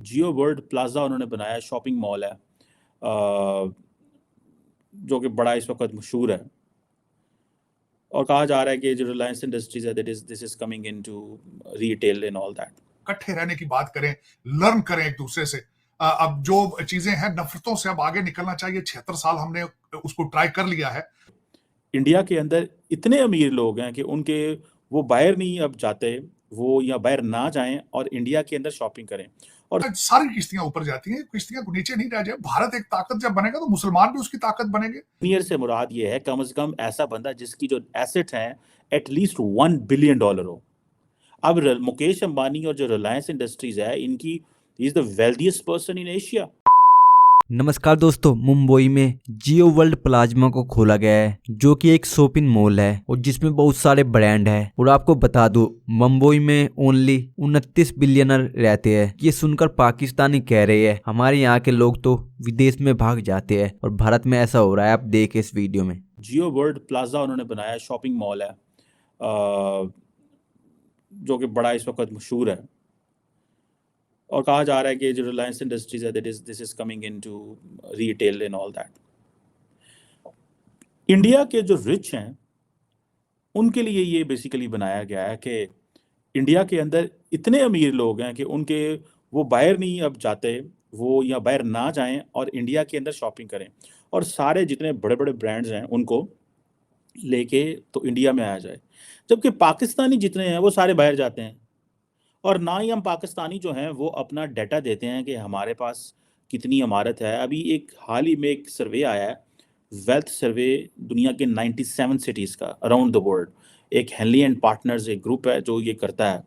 जियो world plaza उन्होंने बनाया, shopping mall है जो कि बड़ा इस वक्त मशहूर है, और कहा जा रहा है कि जो रिलायंस इंडस्ट्रीज है this is coming into retail and all that. इकट्ठे रहने की बात करें, लर्न करें एक दूसरे से। अब जो चीजें हैं, नफरतों से अब आगे निकलना चाहिए। 76 साल हमने उसको ट्राई कर लिया है। इंडिया के अंदर इतने अमीर लोग हैं कि उनके वो बाहर नहीं अब जाते, वो या बाहर ना जाएं और इंडिया के अंदर शॉपिंग करें। और सारी किश्तियां ऊपर जाती हैं, किश्तियां को नीचे नहीं रह जाए। भारत एक ताकत जब बनेगा तो मुसलमान भी उसकी ताकत बनेंगे। बिलियनियर से मुराद ये है कम से कम ऐसा बंदा जिसकी जो एसेट है एटलीस्ट $1 बिलियन हो। अब मुकेश अंबानी और जो रिलायंस इंडस्ट्रीज है इनकी is the wealthiest person in Asia. नमस्कार दोस्तों, मुंबई में जियो वर्ल्ड प्लाज्मा को खोला गया है जो कि एक शॉपिंग मॉल है और जिसमें बहुत सारे ब्रांड है। और आपको बता दूं, मुंबई में ओनली 29 बिलियनर रहते हैं। ये सुनकर पाकिस्तानी कह रहे हैं हमारे यहाँ के लोग तो विदेश में भाग जाते हैं, और भारत में ऐसा हो रहा है। आप देखें इस वीडियो में। जियो वर्ल्ड प्लाजा उन्होंने बनाया, शॉपिंग मॉल है जो कि बड़ा इस वक्त मशहूर है, और कहा जा रहा है कि जो रिलायंस इंडस्ट्रीज है this is coming into retail and all that. India के जो रिच हैं उनके लिए ये बेसिकली बनाया गया है कि इंडिया के अंदर इतने अमीर लोग हैं कि उनके वो बाहर नहीं अब जाते, वो या बाहर ना जाएं और इंडिया के अंदर शॉपिंग करें, और सारे जितने बड़े बड़े ब्रांड्स हैं उनको लेके तो इंडिया में आया जाए। जबकि पाकिस्तानी जितने हैं वो सारे बाहर जाते हैं, और ना ही हम पाकिस्तानी जो हैं वो अपना डाटा देते हैं कि हमारे पास कितनी इमारत है। अभी एक हाल ही में एक सर्वे आया है, वेल्थ सर्वे दुनिया के 97 सिटीज़ का अराउंड द वर्ल्ड। एक हेनली एंड पार्टनर्स एक ग्रुप है जो ये करता है,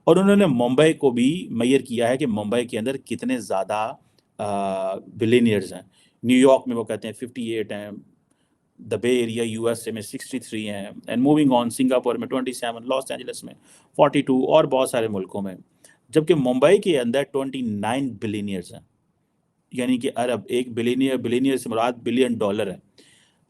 और उन्होंने मुंबई को भी मेजर किया है कि मुंबई के अंदर कितने ज़्यादा बिलियनियर्स हैं। न्यूयॉर्क में वो कहते हैं 58 हैं, द बे एरिया यूएसए में 63 हैं, एंड मूविंग ऑन सिंगापुर में 27, लॉस एंजलिस में 42, और बहुत सारे मुल्कों में। जबकि मुंबई के अंदर 29 बिलियनियर्स हैं, यानी कि अरब। एक बिलियनियर से मुराद $1 बिलियन है।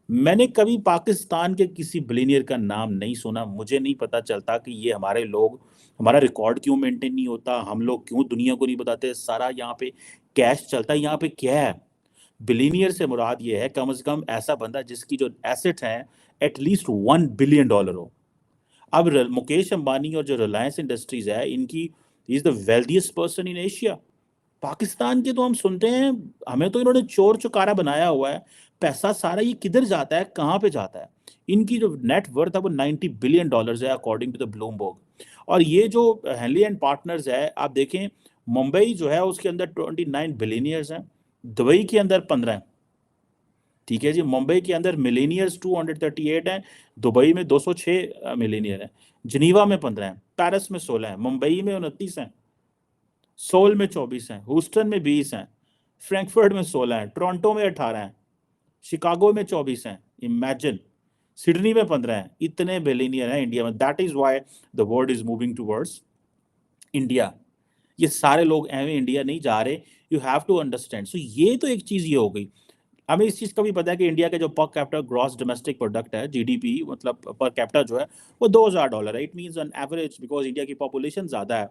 मैंने कभी पाकिस्तान के किसी बिलियनियर का नाम नहीं सुना। मुझे नहीं पता चलता कि ये हमारे लोग, हमारा रिकॉर्ड क्यों मेंटेन नहीं होता, हम लोग क्यों दुनिया को नहीं बताते। सारा यहाँ पे कैश चलता है। यहाँ पे क्या है? बिलियनियर से मुराद ये है कम से कम ऐसा बंदा जिसकी जो एसेट है एटलीस्ट $1 बिलियन हो। अब मुकेश अंबानी और जो रिलायंस इंडस्ट्रीज है इनकी is the wealthiest person in Asia. Pakistan के तो हम सुनते हैं, हमें तो इन्होंने चोर चुकारा बनाया हुआ है। पैसा सारा ये किधर जाता है, कहाँ पे जाता है? इनकी जो नेट वर्थ है वो $90 बिलियन है अकॉर्डिंग टू द ब्लूमबर्ग। और ये जो हेनली एंड पार्टनर्स है, आप देखें मुंबई जो है उसके अंदर 29 बिलियनियर्स हैं, दुबई के अंदर 15 हैं। ठीक है जी, मुंबई के अंदर मिलेनियर्स 238 हैं, दुबई में 206 मिलेनियर हैं, जिनीवा में 15 हैं, पेरिस में 16 हैं, मुंबई में 29 हैं, सोल में 24 हैं, ह्यूस्टन में 20 हैं, फ्रैंकफर्ट में 16 हैं, टोरंटो में 18 हैं, शिकागो में 24 हैं। इमेजिन, सिडनी में 15 हैं। इतने बिलियनियर हैं इंडिया में। That is why the world is moving towards India. ये सारे लोग एवं इंडिया नहीं जा रहे, यू हैव टू अंडरस्टैंड। सो ये तो एक चीज़ ये हो गई। हमें इस चीज़ का भी पता है कि इंडिया का जो per capita gross domestic product है, जीडीपी, मतलब पर कैपिटा जो है वो $2000 है। It means on average, because India की पॉपुलेशन ज़्यादा है,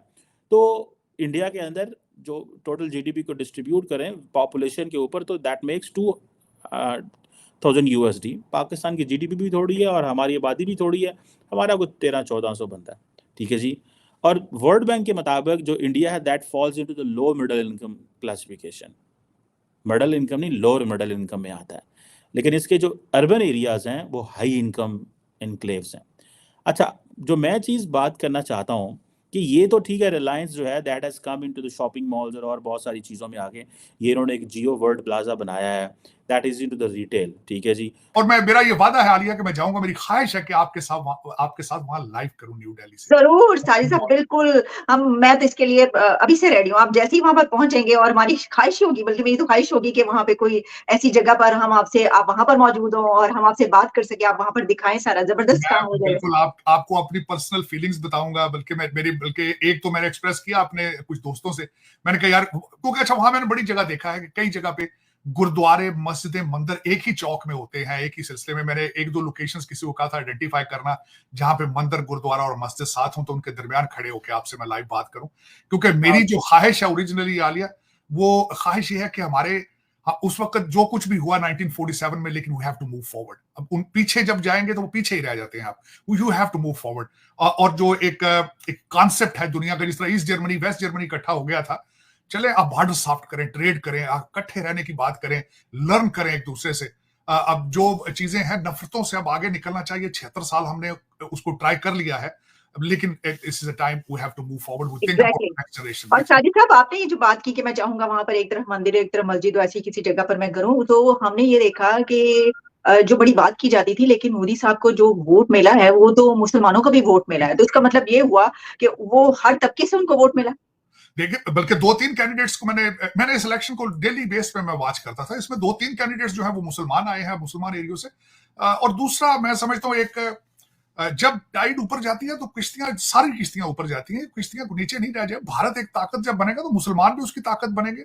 तो इंडिया के अंदर जो टोटल जीडीपी को डिस्ट्रीब्यूट करें पॉपुलेशन के ऊपर, तो दैट मेक्स 2000 USD। पाकिस्तान की जीडीपी भी थोड़ी है और हमारी आबादी भी थोड़ी है, हमारा कुछ 1300-1400 बनता है। ठीक है जी। और वर्ल्ड बैंक के मुताबिक जो इंडिया है that falls into the low middle income classification. Middle income नहीं, लोअर मिडिल इनकम में आता है। लेकिन इसके जो अर्बन एरियाज हैं वो हाई इनकम इनक्लेव्स हैं। अच्छा, जो मैं चीज़ बात करना चाहता हूँ कि ये तो ठीक है, रिलायंस जो है that has come into the shopping malls और बहुत सारी चीज़ों में आगे ये इन्होंने एक जियो वर्ल्ड प्लाजा बनाया है, that is into the retail. ठीक है जी। और मेरा ये वादा है आलिया कि मैं जाऊंगा। मेरी ख्वाहिश है कि आपके साथ वहां लाइव करूं न्यू दिल्ली से। जरूर साजिद साहब, बिल्कुल। मैं तो इसके लिए अभी से रेडी हूँ। आप जैसे ही वहां पर पहुंचेंगे, और हमारी ख्वाहिश होगी, बल्कि मेरी तो ख्वाहिश होगी कि वहां पे कोई ऐसी जगह पर आप वहां पर मौजूद हो और हम आपसे बात कर सके, आप वहां पर दिखाएं। सारा जबरदस्त काम हो जाएगा। बिल्कुल, आपको अपनी पर्सनल फीलिंग्स बताऊंगा। बल्कि एक तो मैंने एक्सप्रेस किया अपने कुछ दोस्तों से। मैंने कहा यार, क्योंकि अच्छा वहां मैंने बड़ी जगह देखा है, कई जगह पे गुरुद्वारे, मस्जिदें, मंदिर एक ही चौक में होते हैं, एक ही सिलसिले में। मैंने 1-2 लोकेशंस किसी को कहा था आइडेंटिफाई करना, जहां पे मंदिर, गुरुद्वारा और मस्जिद साथ हों, तो उनके दरमियान खड़े होकर आपसे मैं लाइव बात करूं। क्योंकि मेरी जो ख्वाहिश है ओरिजिनली आलिया, वो ख्वाहिश ये है कि हमारे उस वक्त जो कुछ भी हुआ 1947 में, लेकिन we have to move forward. अब उन पीछे जब जाएंगे तो वो पीछे ही रह जाते हैं। आप you have to move forward. और जो एक कॉन्सेप्ट है दुनिया का, जिस तरह ईस्ट जर्मनी वेस्ट जर्मनी इकट्ठा हो गया था, चले आप बॉर्डर सॉफ्ट करें, ट्रेड करें, इकट्ठे रहने की बात करें, लर्न करें एक दूसरे से। अब जो चीजें हैं नफरतों से अब आगे निकलना चाहिए। 76 साल हमने उसको ट्राई कर लिया है, लेकिन this is a time we have to move forward, we think about next generation. और साजिद साहब, आपने ये जो बात की कि मैं चाहूंगा वहां पर एक तरफ मंदिर एक तरफ मस्जिद हो, ऐसी किसी जगह पर मैं करूं, तो हमने ये देखा कि जो बड़ी बात की जाती थी, लेकिन मोदी साहब को जो वोट मिला है वो तो मुसलमानों का भी वोट मिला है, तो इसका मतलब ये हुआ कि वो हर तबके से उनको वोट मिला। देखिए, बल्कि 2-3 कैंडिडेट्स को मैंने इस इलेक्शन को डेली बेस पे मैं वॉच करता था। इसमें 2-3 कैंडिडेट्स जो है वो मुसलमान आए हैं, मुसलमान एरियो से। और दूसरा मैं समझता हूँ, एक जब टाइड ऊपर जाती है तो किश्तियां, सारी किश्तियां ऊपर जाती हैं, किश्तियां नीचे नहीं रह जाए। भारत एक ताकत जब बनेगा तो मुसलमान भी उसकी ताकत बनेंगे।